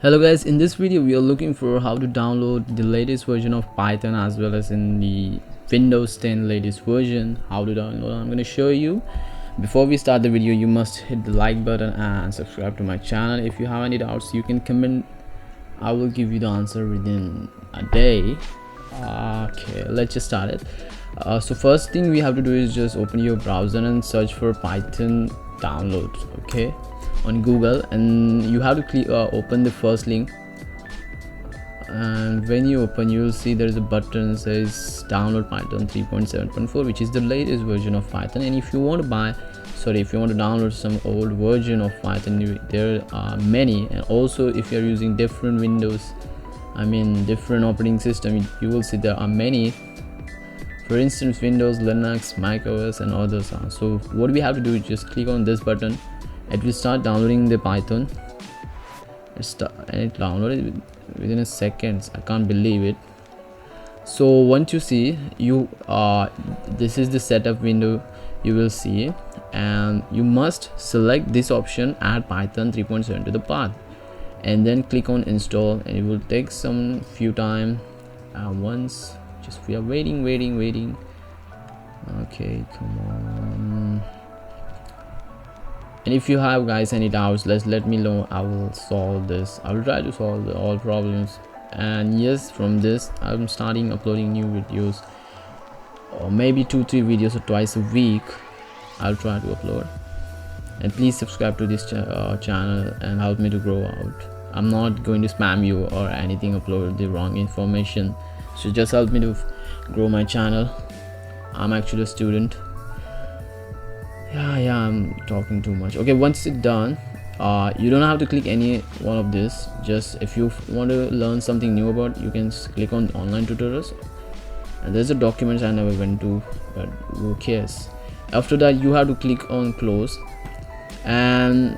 Hello guys, in this video we are looking for how to download the latest version of Python as well as in the Windows 10 latest version. How to download, I'm going to show you. Before we start the video, you must hit the like button and subscribe to my channel. If you have any doubts, you can comment. I will give you the answer within a day. Okay, let's just start it. So first thing we have to do is just open your browser and search for Python download, okay, on Google, and you have to click open the first link, and when you open you will see there is a button that says download Python 3.7.4, which is the latest version of Python. And if you want to download some old version of Python, there are many. And also if you're using different different operating system, you will see there are many. For instance, Windows, Linux, Mac OS and others are. So what we have to do is just click on this button. It will start downloading the Python. It downloaded within a second. I can't believe it. So once you see this is the setup window you will see, and you must select this option, add Python 3.7 to the path, and then click on install, and it will take some few time. Once just we are waiting. Okay, come on. And if you have guys any doubts, let me know. I will solve this. I will try to solve all problems. And yes, from this I'm starting uploading new videos, or maybe 2-3 videos or twice a week. I'll try to upload. And please subscribe to this channel and help me to grow out. I'm not going to spam you or anything, upload the wrong information, so just help me to grow my channel. I'm actually a student. Yeah, I'm talking too much. Okay, once it's done, you don't have to click any one of this. Just if you want to learn something new about, you can click on online tutorials, and there's a documents I never went to, but who cares. After that you have to click on close, and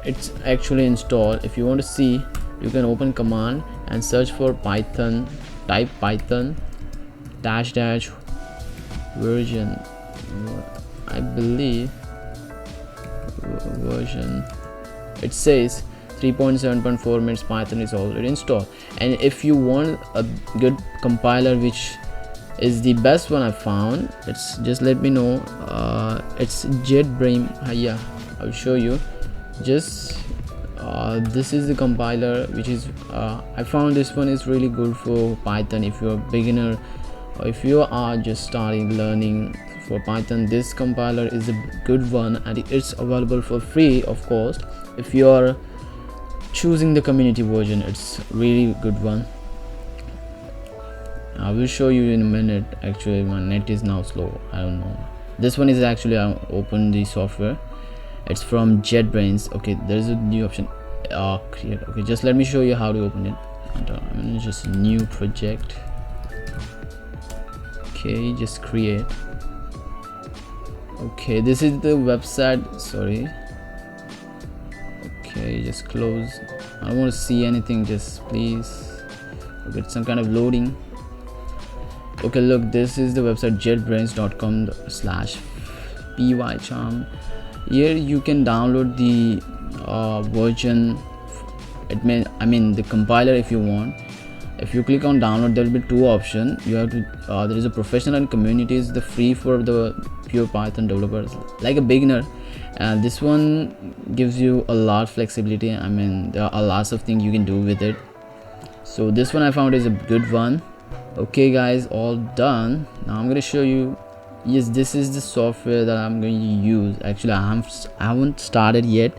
it's actually installed. If you want to see, you can open command and search for Python. Type Python -- version, I believe version, it says 3.7.4 means Python is already installed. And if you want a good compiler, which is the best one I found, it's just let me know. It's JetBrains. Yeah, I'll show you. Just this is the compiler which is I found this one is really good for Python. If you're a beginner or if you are just starting learning for Python, this compiler is a good one, and it's available for free, of course. If you are choosing the community version, it's really good one. I will show you in a minute. Actually my net is now slow, I don't know. This one is actually, I open the software, it's from JetBrains. Okay, there's a new option, create. Okay, just let me show you how to open it. Just a new project. Okay, just create. Okay, this is the website. Sorry. Okay, just close. I don't want to see anything, just please. Okay, it's some kind of loading. Okay, look, this is the website jetbrains.com/pycharm. Here you can download the version. The compiler if you want. If you click on download, there will be two options. You have to there is a professional and community is the free for the pure Python developers like a beginner, and this one gives you a lot flexibility. There are lots of things you can do with it. So this one I found is a good one. Okay guys, all done. Now I'm going to show you. Yes, this is the software that I'm going to use. Actually I haven't started yet,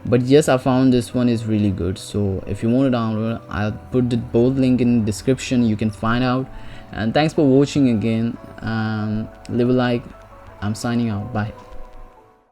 but yes, I found this one is really good. So if you want to download, I'll put both link in the description. You can find out. And thanks for watching again. Leave a like. I'm signing out. Bye.